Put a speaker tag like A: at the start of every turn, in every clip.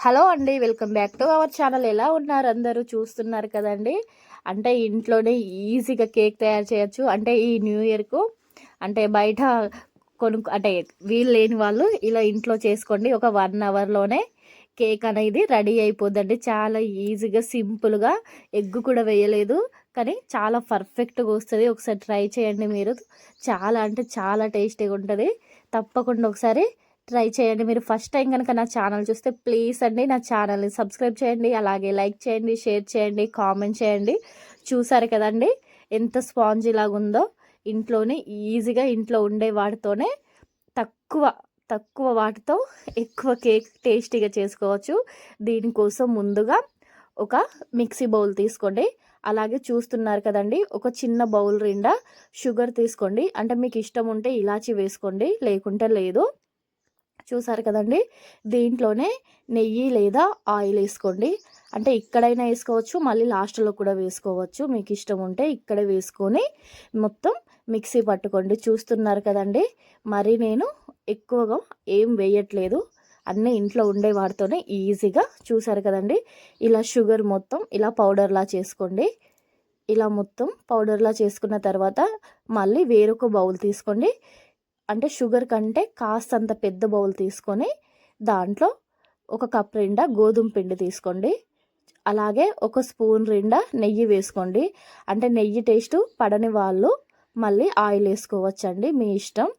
A: Hello అండి, welcome back to our channel. ఎలా ఉన్నారు అందరూ? చూస్తున్నారు కదండి. అంటే ఇంట్లోనే ఈజీగా కేక్ తయారు చేయొచ్చు. అంటే ఈ న్యూ ఇయర్కు అంటే బయట అంటే వీలు లేని వాళ్ళు ఇలా ఇంట్లో చేసుకోండి. ఒక 1 అవర్లోనే కేక్ అనేది రెడీ అయిపోద్దండి. చాలా ఈజీగా సింపుల్గా, ఎగ్ కూడా వేయలేదు కానీ చాలా పర్ఫెక్ట్గా వస్తుంది. ఒకసారి ట్రై చేయండి మీరు. చాలా అంటే చాలా టేస్టీగా ఉంటుంది. తప్పకుండా ఒకసారి ట్రై చేయండి. మీరు ఫస్ట్ టైం కనుక నా ఛానల్ చూస్తే ప్లీజ్ అండి నా ఛానల్ని సబ్స్క్రైబ్ చేయండి, అలాగే లైక్ చేయండి, షేర్ చేయండి, కామెంట్ చేయండి. చూసారు కదండి ఎంత స్పాంజీ లాగా ఉందో. ఇంట్లోనే ఈజీగా ఇంట్లో ఉండే వాటితోనే తక్కువ తక్కువ వాటితో ఎక్కువ కేక్ టేస్టీగా చేసుకోవచ్చు. దీనికోసం ముందుగా ఒక మిక్సీ బౌల్ తీసుకోండి. అలాగే చూస్తున్నారు కదండి, ఒక చిన్న బౌల్ నిండా షుగర్ తీసుకోండి. అంటే మీకు ఇష్టం ఉంటే ఇలాచి వేసుకోండి, లేకుంటే లేదు. చూసారు కదండి, దీంట్లోనే నెయ్యి లేదా ఆయిల్ వేసుకోండి. అంటే ఇక్కడైనా వేసుకోవచ్చు, మళ్ళీ లాస్ట్లో కూడా వేసుకోవచ్చు. మీకు ఇష్టం ఉంటే ఇక్కడే వేసుకొని మొత్తం మిక్సీ పట్టుకోండి. చూస్తున్నారు కదండి, మరి నేను ఎక్కువగా ఏం వేయట్లేదు, అన్నీ ఇంట్లో ఉండే వాటితోనే ఈజీగా. చూసారు కదండి, ఇలా షుగర్ మొత్తం ఇలా పౌడర్లా చేసుకోండి. ఇలా మొత్తం పౌడర్లా చేసుకున్న తర్వాత మళ్ళీ వేరొక బౌల్ తీసుకోండి. అంటే షుగర్ కంటే కాస్తంత పెద్ద బౌల్ తీసుకొని దాంట్లో ఒక కప్ నిండా గోధుమ పిండి తీసుకోండి. అలాగే ఒక స్పూన్ నిండా నెయ్యి వేసుకోండి. అంటే నెయ్యి టేస్ట్ పడని వాళ్ళు మళ్ళీ ఆయిల్ వేసుకోవచ్చండి, మీ ఇష్టం.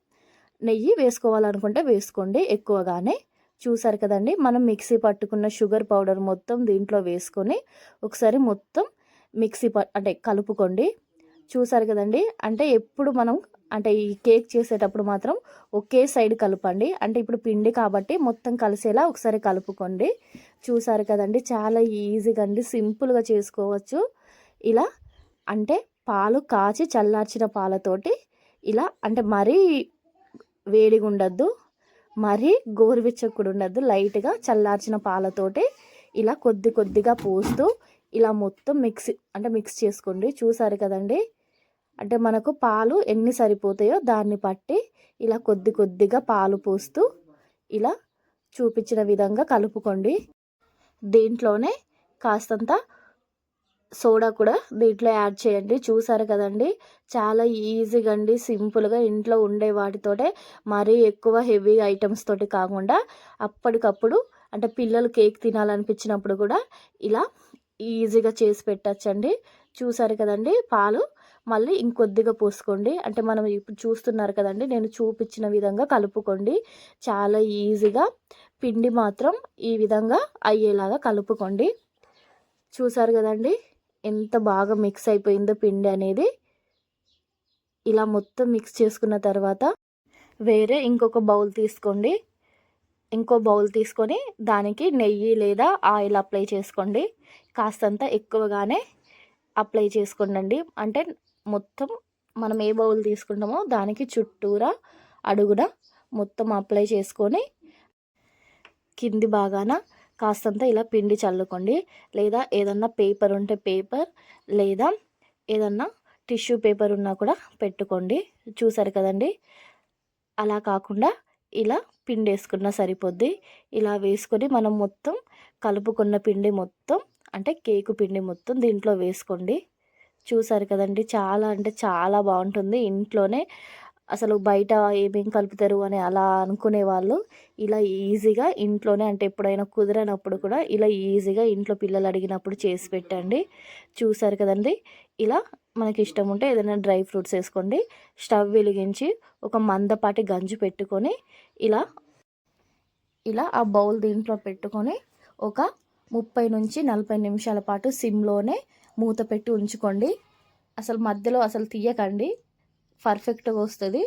A: నెయ్యి వేసుకోవాలనుకుంటే వేసుకోండి ఎక్కువగానే. చూసారు కదండి, మనం మిక్సీ పట్టుకున్న షుగర్ పౌడర్ మొత్తం దీంట్లో వేసుకొని ఒకసారి మొత్తం మిక్సీ అంటే కలుపుకోండి. చూసారు కదండి, అంటే ఎప్పుడు మనం అంటే ఈ కేక్ చేసేటప్పుడు మాత్రం ఒకే సైడ్ కలపండి. అంటే ఇప్పుడు పిండి కాబట్టి మొత్తం కలిసేలా ఒకసారి కలుపుకోండి. చూసారు కదండి, చాలా ఈజీగా అండి, సింపుల్గా చేసుకోవచ్చు. ఇలా అంటే పాలు కాచి చల్లార్చిన పాలతోటి ఇలా, అంటే మరీ వేడిగా ఉండద్దు, మరీ గోరువెచ్చగా ఉండద్దు, లైట్గా చల్లార్చిన పాలతోటి ఇలా కొద్ది కొద్దిగా పోస్తూ ఇలా మొత్తం మిక్స్ చేసుకోండి. చూసారు కదండి, అంటే మనకు పాలు ఎన్ని సరిపోతాయో దాన్ని బట్టి ఇలా కొద్ది కొద్దిగా పాలు పోస్తూ ఇలా చూపించిన విధంగా కలుపుకోండి. దీంట్లోనే కాస్తంత సోడా కూడా దీంట్లో యాడ్ చేయండి. చూసారు కదండి, చాలా ఈజీగా అండి, సింపుల్గా ఇంట్లో ఉండే వాటితోటే, మరీ ఎక్కువ హెవీ ఐటమ్స్ తోటి కాకుండా అప్పటికప్పుడు అంటే పిల్లలు కేక్ తినాలనిపించినప్పుడు కూడా ఇలా ఈజీగా చేసి పెట్టచ్చండి. చూసారు కదండి, పాలు మళ్ళీ ఇంకొద్దిగా పోసుకోండి. అంటే మనం ఇప్పుడు చూస్తున్నారు కదండి, నేను చూపించిన విధంగా కలుపుకోండి. చాలా ఈజీగా పిండి మాత్రం ఈ విధంగా అయ్యేలాగా కలుపుకోండి. చూసారు కదండి, ఎంత బాగా మిక్స్ అయిపోయిందో పిండి అనేది. ఇలా మొత్తం మిక్స్ చేసుకున్న తర్వాత వేరే ఇంకొక బౌల్ తీసుకోండి. ఇంకో బౌల్ తీసుకొని దానికి నెయ్యి లేదా ఆయిల్ అప్లై చేసుకోండి. కాస్తంత ఎక్కువగానే అప్లై చేసుకోండి. అంటే మొత్తం మనం ఏ బౌల్ తీసుకుంటామో దానికి చుట్టూరా అడుగున మొత్తం అప్లై చేసుకొని కింది భాగాన కాస్తంత ఇలా పిండి చల్లుకోండి. లేదా ఏదన్నా పేపర్ ఉంటే పేపర్, లేదా ఏదన్నా టిష్యూ పేపర్ ఉన్నా కూడా పెట్టుకోండి. చూసారు కదండి, అలా కాకుండా ఇలా పిండి వేసుకున్నా సరిపోద్ది. ఇలా వేసుకొని మనం మొత్తం కలుపుకున్న పిండి మొత్తం, అంటే కేకు పిండి మొత్తం దీంట్లో వేసుకోండి. చూసారు కదండి, చాలా అంటే చాలా బాగుంటుంది. ఇంట్లోనే అసలు బయట ఏమేం కలుపుతారు అని అలా అనుకునే వాళ్ళు ఇలా ఈజీగా ఇంట్లోనే, అంటే ఎప్పుడైనా కుదరనప్పుడు కూడా ఇలా ఈజీగా ఇంట్లో పిల్లలు అడిగినప్పుడు చేసి పెట్టండి. చూసారు కదండి, ఇలా మనకి ఇష్టం ఉంటే ఏదైనా డ్రై ఫ్రూట్స్ వేసుకోండి. స్టవ్ వెలిగించి ఒక మందపాటి గంజు పెట్టుకొని ఇలా ఇలా ఆ బౌల్ దీంట్లో పెట్టుకొని ఒక 30 నుంచి 40 నిమిషాల పాటు సిమ్లోనే మూత పెట్టి ఉంచుకోండి. అసలు మధ్యలో అసలు తీయకండి, పర్ఫెక్ట్గా వస్తుంది.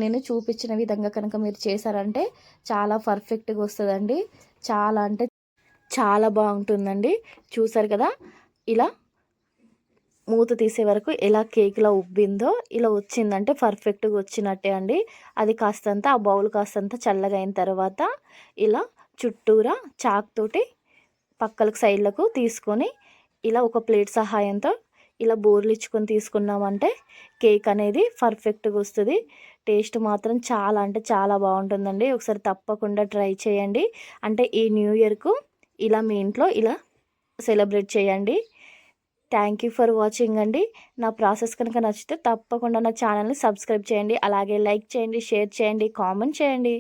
A: నేను చూపించిన విధంగా కనుక మీరు చేశారంటే చాలా పర్ఫెక్ట్గా వస్తుందండి. చాలా అంటే చాలా బాగుంటుందండి. చూసారు కదా, ఇలా మూత తీసే వరకు ఎలా కేక్లా ఉబ్బిందో ఇలా వచ్చిందంటే పర్ఫెక్ట్గా వచ్చినట్టే అండి. అది కాస్తంత ఆ బౌల్ కాస్తంత చల్లగా అయిన తర్వాత ఇలా చుట్టూరా చాక్ తోటి పక్కలకు సైడ్లకు తీసుకొని ఇలా ఒక ప్లేట్ సహాయంతో ఇలా బోర్లు ఇచ్చుకొని తీసుకున్నామంటే కేక్ అనేది పర్ఫెక్ట్గా వస్తుంది. టేస్ట్ మాత్రం చాలా అంటే చాలా బాగుంటుందండి. ఒకసారి తప్పకుండా ట్రై చేయండి. అంటే ఈ న్యూ ఇయర్కు ఇలా మీ ఇంట్లో ఇలా సెలబ్రేట్ చేయండి. థ్యాంక్ యూ ఫర్ వాచింగ్ అండి. నా ప్రాసెస్ కనుక నచ్చితే తప్పకుండా నా ఛానల్ని సబ్స్క్రైబ్ చేయండి. అలాగే లైక్ చేయండి, షేర్ చేయండి, కామెంట్ చేయండి.